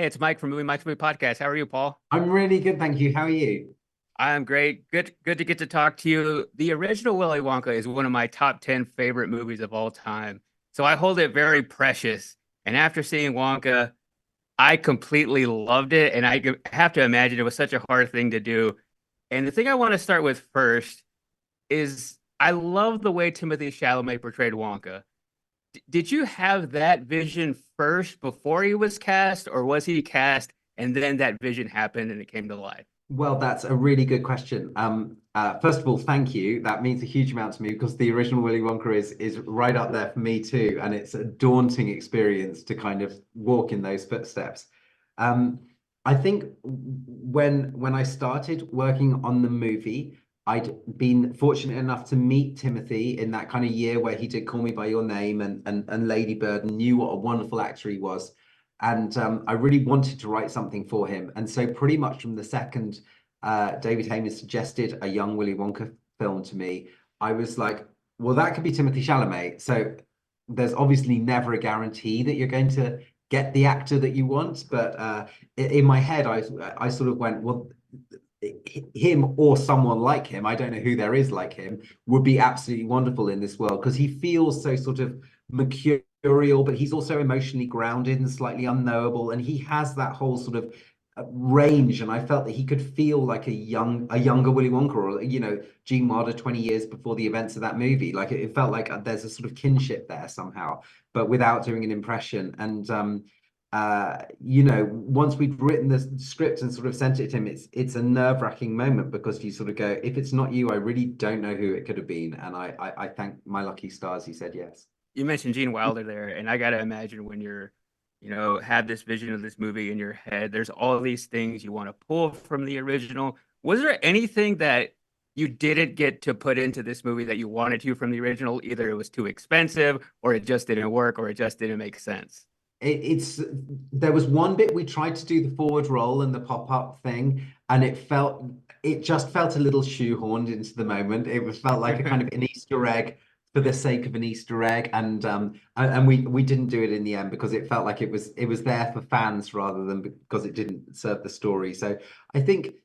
Hey, it's Mike from Movie My Movie Podcast. How are you, Paul? I'm really good, thank you. How are you? I'm great. Good to get to talk to you. The original Willy Wonka is one of my top 10 favorite movies of all time. So I hold it very precious. And after seeing Wonka, I completely loved it. And have to imagine it was such a hard thing to do. And the thing I want to start with first is I love the way Timothée Chalamet portrayed Wonka. Did you have that vision first before he was cast, or was he cast and then that vision happened and it came to life? Well, that's a really good question. First of all, thank you. That means a huge amount to me because the original Willy Wonka is right up there for me too, and it's a daunting experience to kind of walk in those footsteps. Um, I think when I started working on the movie, I'd been fortunate enough to meet Timothy in that kind of year where he did Call Me by Your Name and Lady Bird and knew what a wonderful actor he was. And I really wanted to write something for him. And so pretty much from the second David Hayman suggested a young Willy Wonka film to me, I was like, well, that could be Timothée Chalamet. So there's obviously never a guarantee that you're going to get the actor that you want. But in my head, I sort of went, well, him or someone like him, I don't know who there is like him, would be absolutely wonderful in this world because he feels so sort of mercurial, but he's also emotionally grounded and slightly unknowable, and he has that whole sort of range. And I felt that he could feel like a younger Willy Wonka, or Gene Wilder 20 years before the events of that movie. Like it felt like there's a sort of kinship there somehow, but without doing an impression. And once we'd written the script and sort of sent it to him, it's a nerve-wracking moment because you sort of go, if it's not you, I really don't know who it could have been. And I thank my lucky stars he said yes. You mentioned Gene Wilder there, and I gotta imagine when have this vision of this movie in your head, there's all these things you want to pull from the original. Was there anything that you didn't get to put into this movie that you wanted to from the original? Either it was too expensive, or it just didn't work, or it just didn't make sense. It's there was one bit we tried to do the forward roll and the pop-up thing, and it just felt a little shoehorned into the moment. It was felt like a kind of an Easter egg for the sake of an Easter egg, and we didn't do it in the end because it felt like it was there for fans rather than because it didn't serve the story. So I think,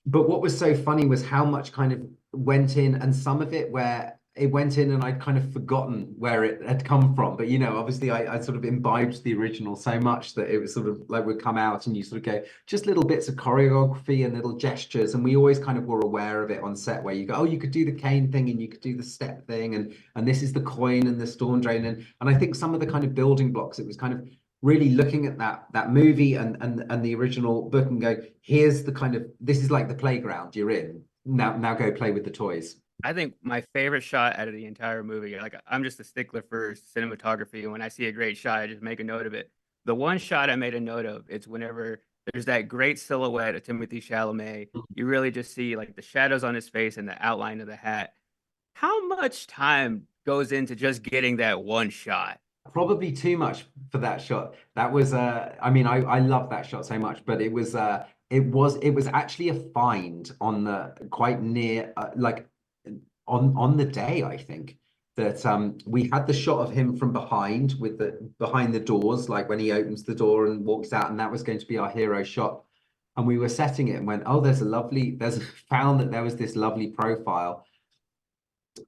but what was so funny was how much kind of went in, and some of it where it went in and I'd kind of forgotten where it had come from. But obviously I sort of imbibed the original so much that it was sort of like would come out and you sort of go, just little bits of choreography and little gestures. And we always kind of were aware of it on set where you go, oh, you could do the cane thing and you could do the step thing, and this is the coin and the storm drain. And I think some of the kind of building blocks, it was kind of really looking at that movie and the original book and go, here's the kind of, this is like the playground you're in. Now go play with the toys. I think my favorite shot out of the entire movie, like I'm just a stickler for cinematography, and when I see a great shot, I just make a note of it. The one shot I made a note of, it's whenever there's that great silhouette of Timothée Chalamet. You really just see like the shadows on his face and the outline of the hat. How much time goes into just getting that one shot? Probably too much for that shot. That was I mean I love that shot so much, but it was actually a find on the quite near like on the day, I think, that we had the shot of him from behind with the behind the doors, like when he opens the door and walks out, and that was going to be our hero shot. And we were setting it and went, oh, there's found that there was this lovely profile.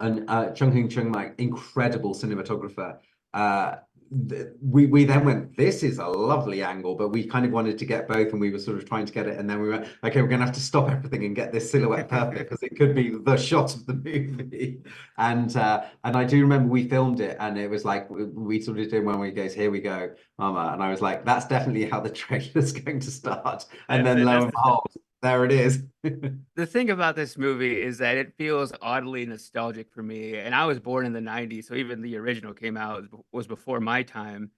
And Chung Hung Chung, my incredible cinematographer, uh, we then went, this is a lovely angle, but we kind of wanted to get both, and we were sort of trying to get it, and then we went, okay, we're going to have to stop everything and get this silhouette perfect because it could be the shot of the movie. And I do remember we filmed it, and it was like we sort of did when we goes, here we go, mama, and I was like, that's definitely how the trailer's going to start, and That's then it. lo That's and behold, there it is. the thing about this movie is that it feels oddly nostalgic for me. And I was born in the 90s, so even the original came out was before my time.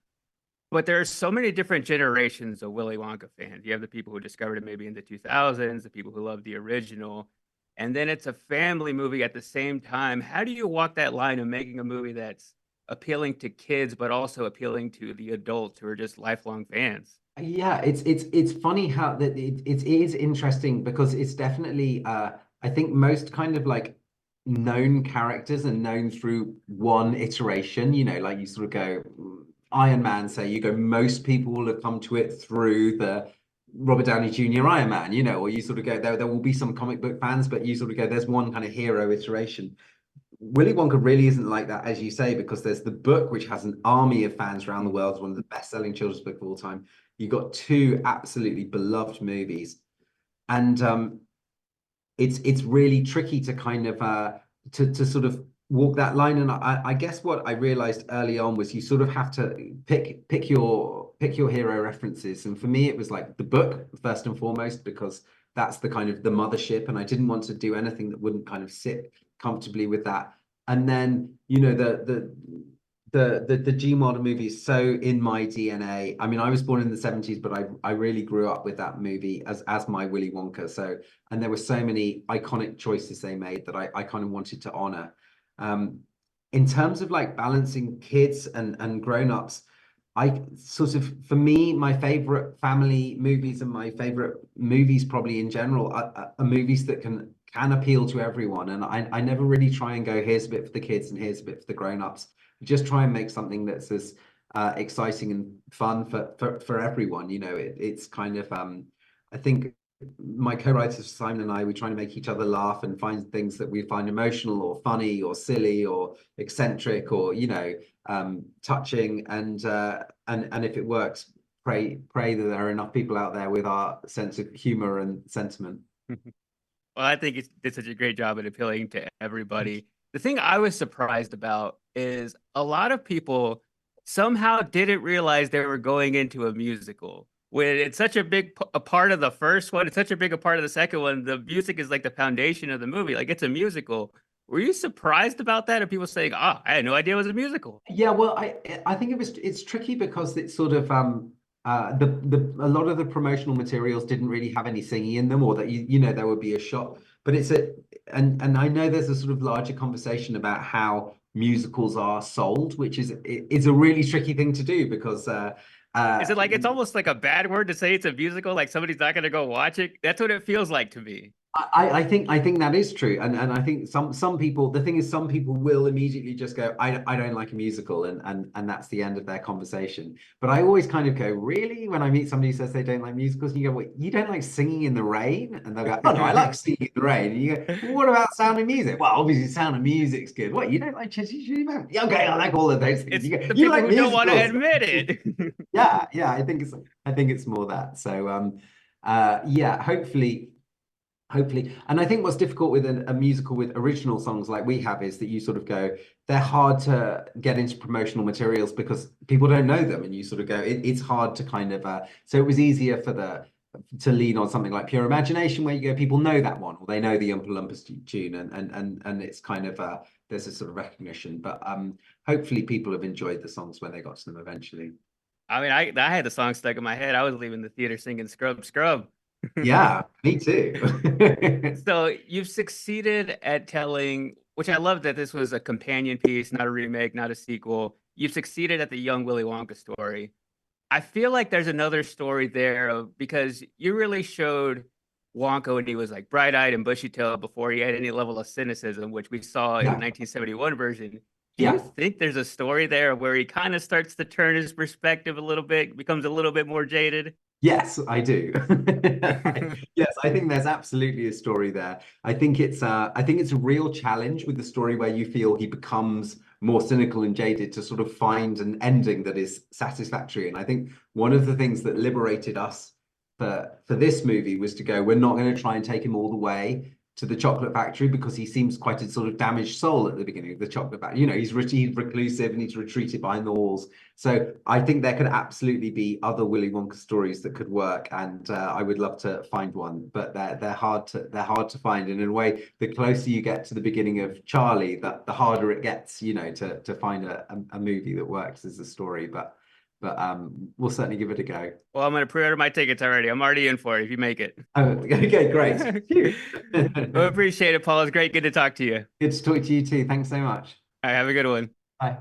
But there are so many different generations of Willy Wonka fans. You have the people who discovered it maybe in the 2000s, the people who love the original, and then it's a family movie at the same time. How do you walk that line of making a movie that's appealing to kids, but also appealing to the adults who are just lifelong fans? Yeah, it's funny how that it is interesting because it's definitely I think most kind of like known characters are known through one iteration, like you sort of go, Iron Man, say, you go, most people will have come to it through the Robert Downey Jr. Iron Man, you know, or you sort of go, there will be some comic book fans, but you sort of go, there's one kind of hero iteration. Willy Wonka really isn't like that, as you say, because there's the book, which has an army of fans around the world. It's one of the best-selling children's books of all time. You've got two absolutely beloved movies, and it's really tricky to kind of to sort of walk that line. And I guess what I realized early on was you sort of have to pick your hero references. And for me, it was like the book first and foremost, because that's the kind of the mothership, and I didn't want to do anything that wouldn't kind of sit comfortably with that. And then, you know, the G-Model movie is so in my DNA. I mean, I was born in the 70s, but I really grew up with that movie as my Willy Wonka. So, and there were so many iconic choices they made that I kind of wanted to honor. In terms of like balancing kids and grown-ups, I sort of, for me, my favorite family movies and my favorite movies probably in general are movies that can appeal to everyone. And I never really try and go, here's a bit for the kids and here's a bit for the grown-ups. Just try and make something that's as exciting and fun for everyone. You know, it's kind of I think my co-writers Simon and I, we try to make each other laugh and find things that we find emotional or funny or silly or eccentric or, you know, touching, and if it works, pray that there are enough people out there with our sense of humor and sentiment. Well, I think it did such a great job at appealing to everybody. The thing I was surprised about is a lot of people somehow didn't realize they were going into a musical. When it's such a big a part of the first one, it's such a big a part of the second one. The music is like the foundation of the movie. Like it's a musical. Were you surprised about that? Or people saying, "Oh, I had no idea it was a musical." Yeah, well, I think it's tricky because it's sort of the a lot of the promotional materials didn't really have any singing in them, or that you know there would be a shot. But it's a and I know there's a sort of larger conversation about how musicals are sold, which is a really tricky thing to do because Is it like it's almost like a bad word to say it's a musical? Like somebody's not going to go watch it? That's what it feels like to me. I think that is true, and I think some people, the thing is, some people will immediately just go, I don't like a musical, and that's the end of their conversation. But I always kind of go, really, when I meet somebody who says they don't like musicals, and you go, wait, you don't like Singing in the Rain? And they'll go, oh no, I like Singing in the Rain. And you go, well, what about Sound of Music? Well, obviously Sound of Music's good. What, you don't like Chitty Chitty Bang? Yeah, okay, I like all of those things. It's You go, the you people like who don't want to musicals? admit it. Yeah, I think it's more that. So yeah, hopefully. And I think what's difficult with a musical with original songs like we have is that you sort of go, they're hard to get into promotional materials because people don't know them, and you sort of go, it's hard to kind of so it was easier to lean on something like Pure Imagination, where you go, people know that one, or they know the Oompa Loompa tune, and it's kind of there's a sort of recognition. But hopefully people have enjoyed the songs when they got to them eventually. I mean, I had the song stuck in my head. I was leaving the theater singing Scrub Scrub. Yeah, me too. So you've succeeded at telling, which I love that this was a companion piece, not a remake, not a sequel. You've succeeded at the young Willy Wonka story. I feel like there's another story there because you really showed Wonka when he was like bright-eyed and bushy-tailed before he had any level of cynicism, which we saw in the Yeah, 1971 version. Do you yeah. think there's a story there where he kind of starts to turn his perspective a little bit, becomes a little bit more jaded? Yes, I do. Yes, I think there's absolutely a story there. I think it's a real challenge with the story where you feel he becomes more cynical and jaded to sort of find an ending that is satisfactory. And I think one of the things that liberated us for this movie was to go, we're not going to try and take him all the way to the chocolate factory, because he seems quite a sort of damaged soul at the beginning of the chocolate factory. You know, he's reclusive and he's retreated behind the walls. So I think there could absolutely be other Willy Wonka stories that could work, and I would love to find one. But they're hard to find. And in a way, the closer you get to the beginning of Charlie, the harder it gets, you know, to find a movie that works as a story. But we'll certainly give it a go. Well, I'm going to pre-order my tickets already. I'm already in for it if you make it. Oh, okay, great. Phew. Well, appreciate it, Paul. It's great. Good to talk to you. Good to talk to you too. Thanks so much. All right, have a good one. Bye.